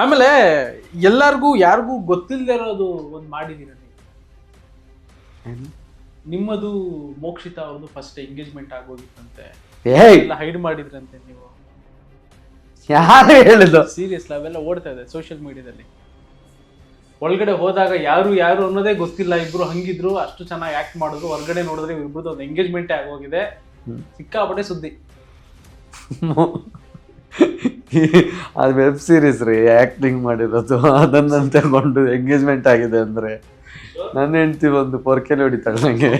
ಆಮೇಲೆ ಎಲ್ಲಾರ್ಗೂ ಯಾರಿಗೂ ಗೊತ್ತಿಲ್ಲದೆ ಇರೋದು ಒಂದು ಮಾಡಿದೀರ ನೀವು. ನಿಮ್ಮದು ಮೋಕ್ಷಿತ ಅವ್ರದ್ದು ಫಸ್ಟ್ ಎಂಗೇಜ್ಮೆಂಟ್ ಆಗೋಗಿತ್ತಂತೆ, ಎಲ್ಲ ಹೈಡ್ ಮಾಡಿದ್ರಂತೆ ನೀವು. ಯಾರು ಹೇಳಿದ್ದು? ಸೀರಿಯಸ್ ಅವೆಲ್ಲ ಓಡ್ತಾ ಇದೆ ಸೋಷಿಯಲ್ ಮೀಡಿಯಾದಲ್ಲಿ. ಒಳಗಡೆ ಹೋದಾಗ ಯಾರು ಯಾರು ಅನ್ನೋದೇ ಗೊತ್ತಿಲ್ಲ, ಇಬ್ರು ಹಂಗಿದ್ರು, ಅಷ್ಟು ಚೆನ್ನಾಗಿ ಆಕ್ಟ್ ಮಾಡಿದ್ರು. ಹೊರಗಡೆ ನೋಡಿದ್ರೆ ಇಬ್ರದ್ದು ಒಂದು ಎಂಗೇಜ್ಮೆಂಟೇ ಆಗೋಗಿದೆ, ಸಿಕ್ಕಾಪಟ್ಟೆ ಸುದ್ದಿ. ಅದು ವೆಬ್ ಸೀರೀಸ್ ರೀ, ಆಕ್ಟಿಂಗ್ ಮಾಡಿರೋದು. ಅದನ್ನ ತಗೊಂಡು ಎಂಗೇಜ್ಮೆಂಟ್ ಆಗಿದೆ ಅಂದ್ರೆ ನನ್ನ ಹೆಂಡತಿ ಒಂದು ಪೊರ್ಕೆಲಿ ಹೊಡಿತಾಳೆ ನಂಗೆ.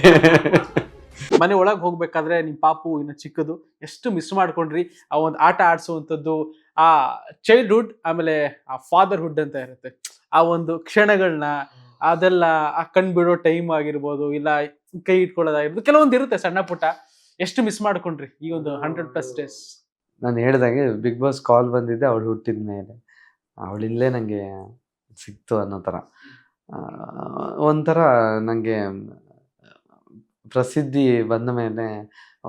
ಮನೆ ಒಳಗೆ ಹೋಗ್ಬೇಕಾದ್ರೆ ನಿಮ್ ಪಾಪು ಇನ್ನು ಚಿಕ್ಕದು, ಎಷ್ಟು ಮಿಸ್ ಮಾಡ್ಕೊಂಡ್ರಿ ಆ ಒಂದು ಆಟ ಆಡ್ಸುವಂಥದ್ದು, ಆ ಚೈಲ್ಡ್ಹುಡ್ ಆಮೇಲೆ ಆ ಫಾದರ್ಹುಡ್ ಅಂತ ಇರುತ್ತೆ, ಆ ಒಂದು ಕ್ಷಣಗಳನ್ನ, ಅದೆಲ್ಲ ಆ ಕಣ್ ಬಿಡೋ ಟೈಮ್ ಆಗಿರ್ಬೋದು, ಇಲ್ಲ ಕೈ ಇಟ್ಕೊಳ್ಳೋದಾಗಿರ್ಬೋದು, ಕೆಲವೊಂದು ಇರುತ್ತೆ ಸಣ್ಣ ಪುಟ್ಟ. ಎಷ್ಟು ಮಿಸ್ ಮಾಡ್ಕೊಂಡ್ರಿ ಈ ಒಂದು 100+ ಡೇಸ್? ನಾನು ಹೇಳ್ದಂಗೆ ಬಿಗ್ ಬಾಸ್ ಕಾಲ್ ಬಂದಿದ್ದೆ ಅವಳು ಹುಟ್ಟಿದ ಮೇಲೆ. ಅವಳಿಲ್ಲೇ ನನಗೆ ಸಿಕ್ತು ಅನ್ನೋ ಥರ. ಒಂಥರ ನನಗೆ ಪ್ರಸಿದ್ಧಿ ಬಂದ ಮೇಲೆ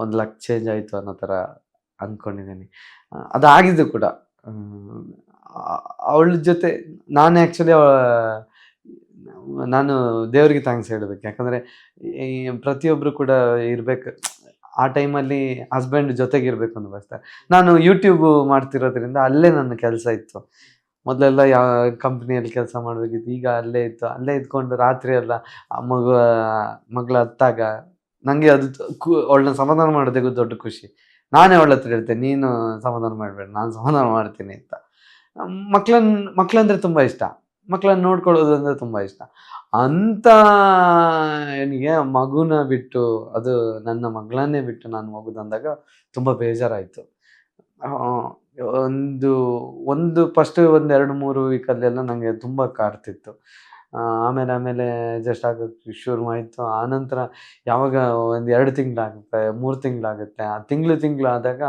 ಒಂದು ಲಕ್ ಚೇಂಜ್ ಆಯಿತು ಅನ್ನೋ ಥರ ಅಂದ್ಕೊಂಡಿದ್ದೀನಿ. ಅದಾಗಿದ್ದು ಕೂಡ ಅವಳ ಜೊತೆ ನಾನು ಆ್ಯಕ್ಚುಲಿ ನಾನು ದೇವರಿಗೆ ಥ್ಯಾಂಕ್ಸ್ ಹೇಳಬೇಕು. ಯಾಕಂದರೆ ಪ್ರತಿಯೊಬ್ಬರು ಕೂಡ ಇರಬೇಕು ಆ ಟೈಮಲ್ಲಿ, ಹಸ್ಬೆಂಡ್ ಜೊತೆಗಿರ್ಬೇಕು ಅಂತ ಬಯಸ್ತಾರೆ. ನಾನು ಯೂಟ್ಯೂಬ್ ಮಾಡ್ತಿರೋದ್ರಿಂದ ಅಲ್ಲೇ ನನ್ನ ಕೆಲಸ ಇತ್ತು. ಮೊದಲೆಲ್ಲ ಯಾವ ಕಂಪ್ನಿಯಲ್ಲಿ ಕೆಲಸ ಮಾಡಬೇಕಿತ್ತು, ಈಗ ಅಲ್ಲೇ ಇತ್ತು. ಅಲ್ಲೇ ಇದ್ಕೊಂಡು ರಾತ್ರಿ ಎಲ್ಲ ಮಗಳು ಹತ್ತಾಗ ನನಗೆ ಅದು ಅವಳನ್ನ ಸಮಾಧಾನ ಮಾಡೋದೇ ದೊಡ್ಡ ಖುಷಿ. ನಾನೇ ಅವಳ ಹತ್ರ ಹೇಳ್ತೇನೆ, ನೀನು ಸಮಾಧಾನ ಮಾಡಬೇಡ, ನಾನು ಸಮಾಧಾನ ಮಾಡ್ತೀನಿ ಅಂತ. ಮಕ್ಕಳಂದ್ರೆ ತುಂಬ ಇಷ್ಟ, ಮಕ್ಕಳನ್ನ ನೋಡ್ಕೊಳ್ಳೋದು ಅಂದರೆ ತುಂಬ ಇಷ್ಟ. ಅಂತ ನನಗೆ ಮಗುನ ಬಿಟ್ಟು, ಅದು ನನ್ನ ಮಗಳನ್ನೇ ಬಿಟ್ಟು ನಾನು ಹೋಗೋದಂದಾಗ ತುಂಬ ಬೇಜಾರಾಯಿತು. ಒಂದು ಫಸ್ಟ್ 1-2-3 ವೀಕಲ್ಲೆಲ್ಲ ನನಗೆ ತುಂಬ ಕಾಡ್ತಿತ್ತು. ಆಮೇಲೆ ಅಡ್ಜಸ್ಟ್ ಆಗೋಕ್ಕೆ ಶುರುವಾಯಿತು. ಆನಂತರ ಯಾವಾಗ 1-2 ತಿಂಗಳಾಗುತ್ತೆ, 3 ತಿಂಗಳಾಗುತ್ತೆ, ಆ ತಿಂಗಳು ಆದಾಗ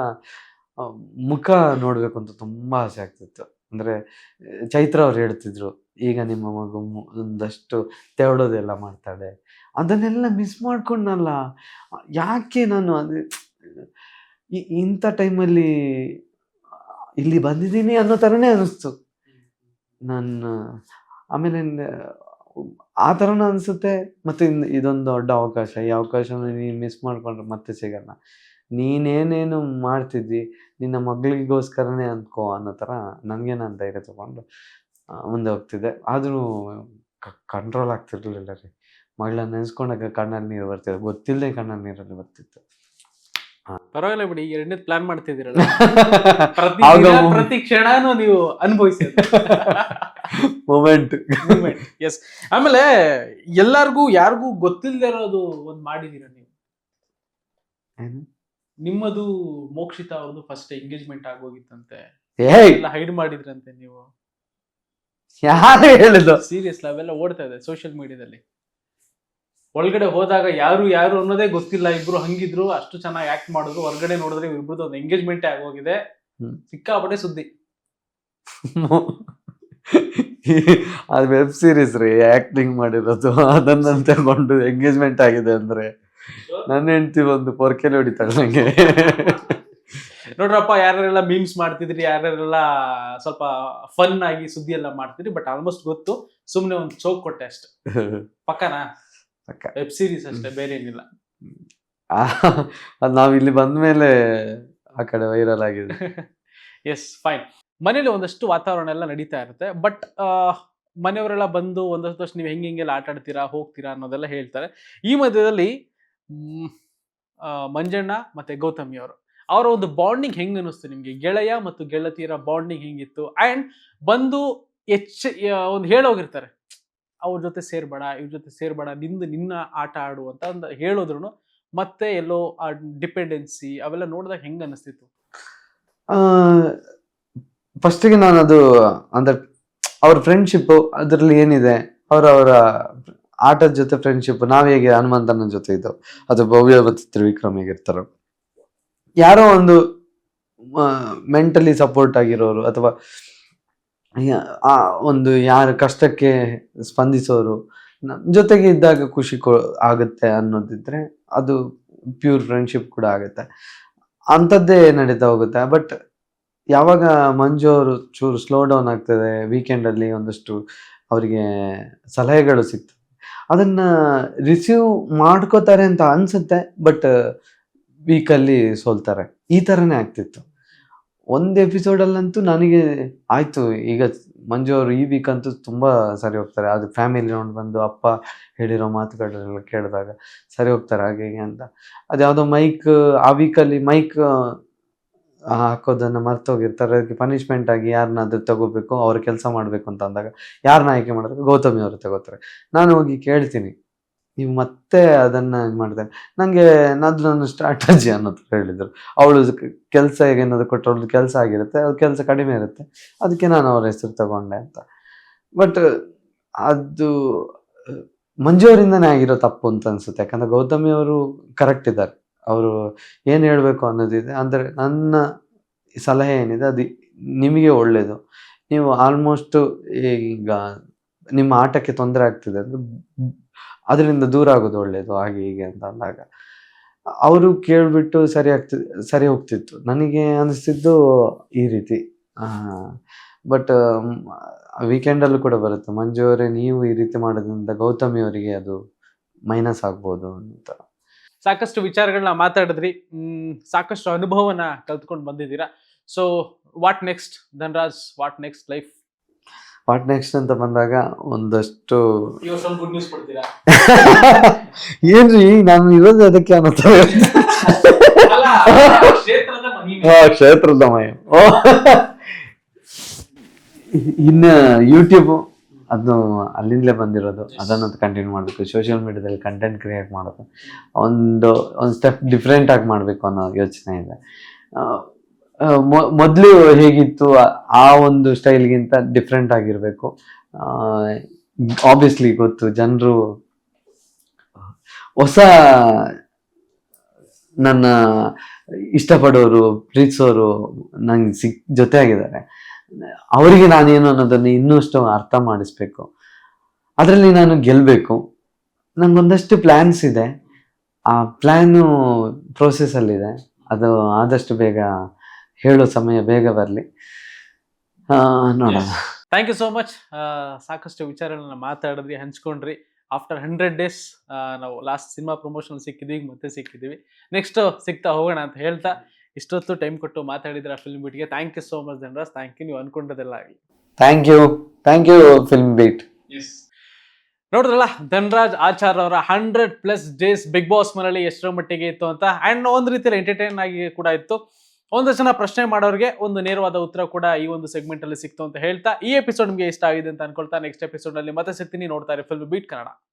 ಮುಖ ನೋಡಬೇಕು ಅಂತ ತುಂಬ ಆಸೆ ಆಗ್ತಿತ್ತು. ಅಂದರೆ ಚೈತ್ರ ಅವ್ರು ಹೇಳ್ತಿದ್ರು, ಈಗ ನಿಮ್ಮ ಮಗು ಒಂದಷ್ಟು ತೆವಳೋದೆಲ್ಲ ಮಾಡ್ತಾಳೆ, ಅದನ್ನೆಲ್ಲ ಮಿಸ್ ಮಾಡ್ಕೊಂಡಲ್ಲ. ಯಾಕೆ ನಾನು ಅದು ಇಂಥ ಟೈಮಲ್ಲಿ ಇಲ್ಲಿ ಬಂದಿದ್ದೀನಿ ಅನ್ನೋ ಥರನೇ ಅನ್ನಿಸ್ತು ನನ್ನ. ಆಮೇಲೆ ಆ ಥರನೂ ಅನಿಸುತ್ತೆ. ಮತ್ತು ಇದೊಂದು ದೊಡ್ಡ ಅವಕಾಶ, ಈ ಅವಕಾಶನ ನೀನು ಮಿಸ್ ಮಾಡಿಕೊಂಡ್ರೆ ಮತ್ತೆ ಸಿಗಲ್ಲ. ನೀನೇನೇನು ಮಾಡ್ತಿದ್ದಿ ನಿನ್ನ ಮಗಳಿಗೋಸ್ಕರನೇ ಅಂದ್ಕೋ ಅನ್ನೋ ಥರ ನನಗೆ ನಾನು ಧೈರ್ಯ ತೊಗೊಂಡು ಮುಂದೆ ಹೋಗ್ತಿದ್ದೆ. ಆದರೂ ಕಂಟ್ರೋಲ್ ಆಗ್ತಿರ್ಲಿಲ್ಲ ರೀ. ಮಗಳನ್ನ ನೆನೆಸ್ಕೊಂಡಾಗ ಕಣ್ಣಲ್ಲಿ ನೀರು ಬರ್ತಿದೆ, ಗೊತ್ತಿಲ್ಲದೆ ಕಣ್ಣಲ್ಲಿ ನೀರಲ್ಲಿ ಬರ್ತಿತ್ತು. ಪರವಾಗಿಲ್ಲ ಬಿಡಿ, 2ನೇ ಪ್ಲಾನ್ ಮಾಡ್ತಿದ್ದೀರಲ್ಲ, ಪ್ರತಿ ಕ್ಷಣನೂ ನೀವು ಅನುಭವಿಸಿ ಮೂಮೆಂಟ್. ಎಸ್. ಆಮೇಲೆ ಎಲ್ಲಾರ್ಗೂ ಯಾರಿಗೂ ಗೊತ್ತಿಲ್ಲದೆ ಇರೋದು ಒಂದು ಮಾಡಿದೀರ ನೀವು. ನಿಮ್ಮದು ಮೋಕ್ಷಿತ ಅವ್ರದ್ದು ಫಸ್ಟ್ ಎಂಗೇಜ್ಮೆಂಟ್ ಆಗೋಗಿತ್ತಂತೆ, ಎಲ್ಲ ಹೈಡ್ ಮಾಡಿದ್ರಂತೆ ನೀವು. ಯಾರು ಹೇಳಿದ್ದು? ಸೀರಿಯಸ್ ಅವೆಲ್ಲ ಓಡ್ತಾ ಇದೆ ಸೋಷಿಯಲ್ ಮೀಡಿಯಾದಲ್ಲಿ. ಒಳಗಡೆ ಹೋದಾಗ ಯಾರು ಯಾರು ಅನ್ನೋದೇ ಗೊತ್ತಿಲ್ಲ, ಇಬ್ರು ಹಂಗಿದ್ರು, ಅಷ್ಟು ಚೆನ್ನಾಗಿ ಆಕ್ಟ್ ಮಾಡಿದ್ರು. ಹೊರಗಡೆ ನೋಡಿದ್ರೆ ಇಬ್ರದ್ದು ಒಂದು ಎಂಗೇಜ್ಮೆಂಟೇ ಆಗೋಗಿದೆ, ಸಿಕ್ಕಾಪಟ್ಟೆ ಸುದ್ದಿ. ಅದು ವೆಬ್ ಸೀರೀಸ್ ರೀ, ಆಕ್ಟಿಂಗ್ ಮಾಡಿರೋದು. ಅದನ್ನ ತಗೊಂಡು ಎಂಗೇಜ್ಮೆಂಟ್ ಆಗಿದೆ ಅಂದ್ರೆ ನನ್ನ ಹೆಂಡತಿ ಒಂದು ಪೊರ್ಕೆಲಿ ಹೊಡಿತಾಳೆ ನಂಗೆ. ನೋಡ್ರಪ್ಪ, ಯಾರೆಲ್ಲ ಮೀಮ್ಸ್ ಮಾಡ್ತಿದ್ರಿ, ಯಾರೆಲ್ಲ ಸ್ವಲ್ಪ ಫನ್ ಆಗಿ ಸುದ್ದಿ ಎಲ್ಲ ಮಾಡ್ತಿದ್ರಿ, ಬಟ್ ಆಲ್ಮೋಸ್ಟ್ ಗೊತ್ತು, ಸುಮ್ನೆ ಒಂದು ಚೌಕ್ ಕೊಟ್ಟೆ ಅಷ್ಟೆ. ಪಕ್ಕನಾ? ವೆಬ್ ಸೀರೀಸ್ ಅಷ್ಟೇ, ಬೇರೆ ಏನಿಲ್ಲ. ಅದು ನಾವು ಇಲ್ಲಿ ಬಂದ್ಮೇಲೆ ಆ ಕಡೆ ವೈರಲ್ ಆಗಿದೆ. Yes, fine. ಮನೇಲಿ ಒಂದಷ್ಟು ವಾತಾವರಣ ಎಲ್ಲ ನಡೀತಾ ಇರುತ್ತೆ, ಬಟ್ ಮನೆಯವರೆಲ್ಲ ಬಂದು ಒಂದಷ್ಟು ನೀವು ಹೆಂಗೆಲ್ಲ ಆಟ ಆಡ್ತೀರಾ, ಹೋಗ್ತೀರಾ ಅನ್ನೋದೆಲ್ಲ ಹೇಳ್ತಾರೆ. ಈ ಮಧ್ಯದಲ್ಲಿ ಮಂಜಣ್ಣ ಮತ್ತೆ ಗೌತಮಿ ಅವರ ಒಂದು ಬಾಂಡಿಂಗ್ ಹೆಂಗ್ ಅನಿಸ್ತು ನಿಮ್ಗೆ? ಗೆಳೆಯ ಮತ್ತು ಗೆಳತಿಯರ ಬಾಂಡಿಂಗ್ ಹೆಂಗಿತ್ತು? ಅಂಡ್ ಬಂದು ಒಂದು ಹೇಳೋಗಿರ್ತಾರೆ, ಅವ್ರ ಜೊತೆ ಸೇರ್ಬೇಡ, ಇವ್ರ ಜೊತೆ ಸೇರ್ಬೇಡ, ನಿನ್ನ ಆಟ ಆಡು ಅಂತ ಒಂದು ಹೇಳೋದ್ರು, ಮತ್ತೆ ಎಲ್ಲೋ ಆ ಡಿಪೆಂಡೆನ್ಸಿ ಅವೆಲ್ಲ ನೋಡಿದಾಗ ಹೆಂಗ್ ಅನಿಸ್ತಿತ್ತು? ಫಸ್ಟಿಗೆ ನಾನು ಅದು ಅಂದ್ರೆ ಅವ್ರ ಫ್ರೆಂಡ್ಶಿಪ್ ಅದರಲ್ಲಿ ಏನಿದೆ, ಅವರ ಆಟದ ಜೊತೆ ಫ್ರೆಂಡ್ಶಿಪ್, ನಾವ್ ಹೇಗೆ ಹನುಮಂತನ ಜೊತೆ ಇದ್ದು, ಅದು ಭವ್ಯ ಮತ್ತು ತ್ರಿವಿಕ್ರಮ್ ಹೇಗಿರ್ತಾರೋ, ಯಾರೋ ಒಂದು ಮೆಂಟಲಿ ಸಪೋರ್ಟ್ ಆಗಿರೋರು, ಅಥವಾ ಒಂದು ಯಾರ ಕಷ್ಟಕ್ಕೆ ಸ್ಪಂದಿಸೋರು ಜೊತೆಗೆ ಇದ್ದಾಗ ಖುಷಿ ಆಗುತ್ತೆ ಅನ್ನೋದಿದ್ರೆ ಅದು ಪ್ಯೂರ್ ಫ್ರೆಂಡ್ಶಿಪ್ ಕೂಡ ಆಗುತ್ತೆ. ಅಂಥದ್ದೇ ನಡೀತಾ ಹೋಗುತ್ತೆ. ಬಟ್ ಯಾವಾಗ ಮಂಜು ಅವರು ಚೂರು ಸ್ಲೋ ಡೌನ್ ಆಗ್ತದೆ, ವೀಕೆಂಡಲ್ಲಿ ಒಂದಷ್ಟು ಅವರಿಗೆ ಸಲಹೆಗಳು ಸಿಗ್ತದೆ, ಅದನ್ನ ರಿಸೀವ್ ಮಾಡ್ಕೋತಾರೆ ಅಂತ ಅನ್ಸುತ್ತೆ. ಬಟ್ ವೀಕಲ್ಲಿ ಸೋಲ್ತಾರೆ. ಈ ಥರನೇ ಆಗ್ತಿತ್ತು. ಒಂದು ಎಪಿಸೋಡಲ್ಲಂತೂ ನನಗೆ ಆಯಿತು, ಈಗ ಮಂಜು ಅವರು ಈ ವೀಕ್ ಅಂತೂ ತುಂಬ ಸರಿ ಹೋಗ್ತಾರೆ. ಅದು ಫ್ಯಾಮಿಲಿ ನೋಡಿ ಬಂದು ಅಪ್ಪ ಹೇಳಿರೋ ಮಾತುಗಳೆಲ್ಲ ಕೇಳಿದಾಗ ಸರಿ ಹೋಗ್ತಾರೆ ಹಾಗೆ ಹೀಗೆ ಅಂತ. ಅದ್ಯಾವುದೋ ಮೈಕ್, ಆ ವೀಕಲ್ಲಿ ಮೈಕ್ ಹಾಕೋದನ್ನು ಮರ್ತೋಗಿರ್ತಾರೆ. ಅದಕ್ಕೆ ಪನಿಷ್ಮೆಂಟ್ ಆಗಿ ಯಾರನ್ನಾದ್ರೂ ತಗೋಬೇಕು, ಅವ್ರ ಕೆಲಸ ಮಾಡಬೇಕು ಅಂತ ಅಂದಾಗ ಯಾರನ್ನ ಆಯ್ಕೆ ಮಾಡಿದಾಗ ಗೌತಮಿ ಅವರು ತಗೋತಾರೆ. ನಾನು ಹೋಗಿ ಕೇಳ್ತೀನಿ, ನೀವು ಮತ್ತೆ ಅದನ್ನು ಇದು ಮಾಡ್ತಾರೆ. ನನಗೆ ನನ್ನ ಸ್ಟ್ರಾಟಜಿ ಅನ್ನೋ ಥರ ಹೇಳಿದರು. ಅವಳು ಕೆಲಸ ಈಗ ಏನಾದ್ರು ಕೊಟ್ಟರು, ಅವ್ರದ್ದು ಕೆಲಸ ಆಗಿರುತ್ತೆ, ಅದು ಕೆಲಸ ಕಡಿಮೆ ಇರುತ್ತೆ, ಅದಕ್ಕೆ ನಾನು ಅವ್ರ ಹೆಸರು ತಗೊಂಡೆ ಅಂತ. ಬಟ್ ಅದು ಮಂಜು ಅವರಿಂದನೇ ಆಗಿರೋ ತಪ್ಪು ಅಂತ ಅನ್ಸುತ್ತೆ. ಯಾಕಂದರೆ ಗೌತಮಿ ಅವರು ಕರೆಕ್ಟ್ ಇದ್ದಾರೆ. ಅವರು ಏನು ಹೇಳಬೇಕು ಅನ್ನೋದಿದೆ. ಅಂದರೆ ನನ್ನ ಸಲಹೆ ಏನಿದೆ ಅದು ನಿಮಗೆ ಒಳ್ಳೆಯದು. ನೀವು ಆಲ್ಮೋಸ್ಟು ಈಗ ನಿಮ್ಮ ಆಟಕ್ಕೆ ತೊಂದರೆ ಆಗ್ತಿದೆ ಅಂದರೆ ಅದರಿಂದ ದೂರ ಆಗೋದು ಒಳ್ಳೆಯದು, ಹಾಗೆ ಹೀಗೆ ಅಂತ ಅಂದಾಗ ಅವರು ಕೇಳಿಬಿಟ್ಟು ಸರಿ ಹೋಗ್ತಿತ್ತು. ನನಗೆ ಅನಿಸ್ತಿದ್ದು ಈ ರೀತಿ. ಬಟ್ ವೀಕೆಂಡಲ್ಲೂ ಕೂಡ ಬರುತ್ತೆ, ಮಂಜು ಅವರೇ ನೀವು ಈ ರೀತಿ ಮಾಡೋದ್ರಿಂದ ಗೌತಮಿ ಅವರಿಗೆ ಅದು ಮೈನಸ್ ಆಗ್ಬೋದು ಅಂತ. ಸಾಕಷ್ಟು ವಿಚಾರಗಳನ್ನ ಮಾತಾಡಿದ್ರಿ, ಸಾಕಷ್ಟು ಅನುಭವನ ಕಲ್ತ್ಕೊಂಡು ಬಂದಿದ್ದೀರಾ. So what next Dhanraj, what next life? What next ಅಂತ ಬಂದಾಗ ಒಂದಷ್ಟು ಗುಡ್ ನ್ಯೂಸ್ ಕೊಡ್ತೀರಾ? ಏನ್ರಿ ನಾನು ಇರೋದು ಅದಕ್ಕೆ ಅನ್ನೋ ಕ್ಷೇತ್ರದ ಮಯ. ಇನ್ನು ಯೂಟ್ಯೂಬ್ ಅದು ಅಲ್ಲಿಂದಲೇ ಬಂದಿರೋದು, ಅದನ್ನು ಕಂಟಿನ್ಯೂ ಮಾಡಬೇಕು. ಸೋಷಿಯಲ್ ಮೀಡಿಯಾದಲ್ಲಿ ಕಂಟೆಂಟ್ ಕ್ರಿಯೇಟ್ ಮಾಡೋದು ಒಂದು ಸ್ಟೆಪ್ ಡಿಫ್ರೆಂಟ್ ಆಗಿ ಮಾಡಬೇಕು ಅನ್ನೋ ಯೋಚನೆ ಇದೆ. ಮೊದಲು ಹೇಗಿತ್ತು ಆ ಒಂದು ಸ್ಟೈಲ್ಗಿಂತ ಡಿಫ್ರೆಂಟ್ ಆಗಿರಬೇಕು. ಆಬ್ವಿಯಸ್ಲಿ ಗೊತ್ತು, ಜನರು ಹೊಸ ನನ್ನ ಇಷ್ಟಪಡೋರು, ಪ್ರೀತಿಸೋರು ನಂಗೆ ಜೊತೆ ಆಗಿದ್ದಾರೆ. ಅವರಿಗೆ ನಾನೇನು ಅನ್ನೋದನ್ನು ಇನ್ನಷ್ಟು ಅರ್ಥ ಮಾಡಿಸ್ಬೇಕು, ಅದರಲ್ಲಿ ನಾನು ಗೆಲ್ಲಬೇಕು. ನನಗೊಂದಷ್ಟು ಪ್ಲ್ಯಾನ್ಸ್ ಇದೆ, ಆ ಪ್ಲ್ಯಾನು ಪ್ರೋಸೆಸ್ಸಲ್ಲಿದೆ. ಅದು ಆದಷ್ಟು ಬೇಗ ಹೇಳೋ ಸಮಯ ಬೇಗ ಬರಲಿ, ನೋಡೋಣ. Thank you so much. ಸಾಕಷ್ಟು ವಿಚಾರಗಳನ್ನ ಮಾತಾಡಿದ್ರಿ, ಹಂಚ್ಕೊಂಡ್ರಿ. ಆಫ್ಟರ್ 100 days ನಾವು ಲಾಸ್ಟ್ ಸಿನಿಮಾ ಪ್ರಮೋಷನ್ ಸಿಕ್ಕಿದ್ವಿ, ಮತ್ತೆ ಸಿಕ್ಕಿದ್ದೀವಿ. ನೆಕ್ಸ್ಟ್ ಸಿಗ್ತಾ ಹೋಗೋಣ ಅಂತ ಹೇಳ್ತಾ ಇಷ್ಟೊತ್ತು ಟೈಮ್ ಕೊಟ್ಟು ಮಾತಾಡಿದ್ರ ಫಿಲ್ಮ್ ಬೀಟ್ಗೆ. Thank you so much Dhanraj. Thank you. ನೀವು ಅನ್ಕೊಂಡದೆಲ್ಲ ಆಗಲಿ. Thank you film beat. ನೋಡಿದ್ರಲ್ಲ ಧನ್ರಾಜ್ ಆಚಾರ್ ಅವರ 100+ days ಬಿಗ್ ಬಾಸ್ ಮನೆಯಲ್ಲಿ ಎಷ್ಟರ ಮಟ್ಟಿಗೆ ಇತ್ತು ಅಂತ. ಅಂಡ್ ಒಂದು ರೀತಿಯಲ್ಲಿ ಎಂಟರ್ಟೈನ್ ಆಗಿ ಕೂಡ ಇತ್ತು. ಒಂದಷ್ಟು ಜನ ಪ್ರಶ್ನೆ ಮಾಡೋರಿಗೆ ಒಂದು ನೇರವಾದ ಉತ್ತರ ಕೂಡ ಈ ಒಂದು ಸೆಗ್ಮೆಂಟ್ ಅಲ್ಲಿ ಸಿಕ್ತು ಅಂತ ಹೇಳ್ತಾ, ಈ ಎಪಿಸೋಡ್ ನಿಮಗೆ ಇಷ್ಟ ಆಗಿದೆ ಅಂತ ಅನ್ಕೊಳ್ತಾ ನೆಕ್ಸ್ಟ್ ಎಪಿಸೋಡ್ ನಲ್ಲಿ ಮತ್ತೆ ಸಿಗ್ತೀನಿ. ನೋಡ್ತಾ ಇರಿ ಫಿಲ್ಮ್ ಬೀಟ್ ಕನ್ನಡ.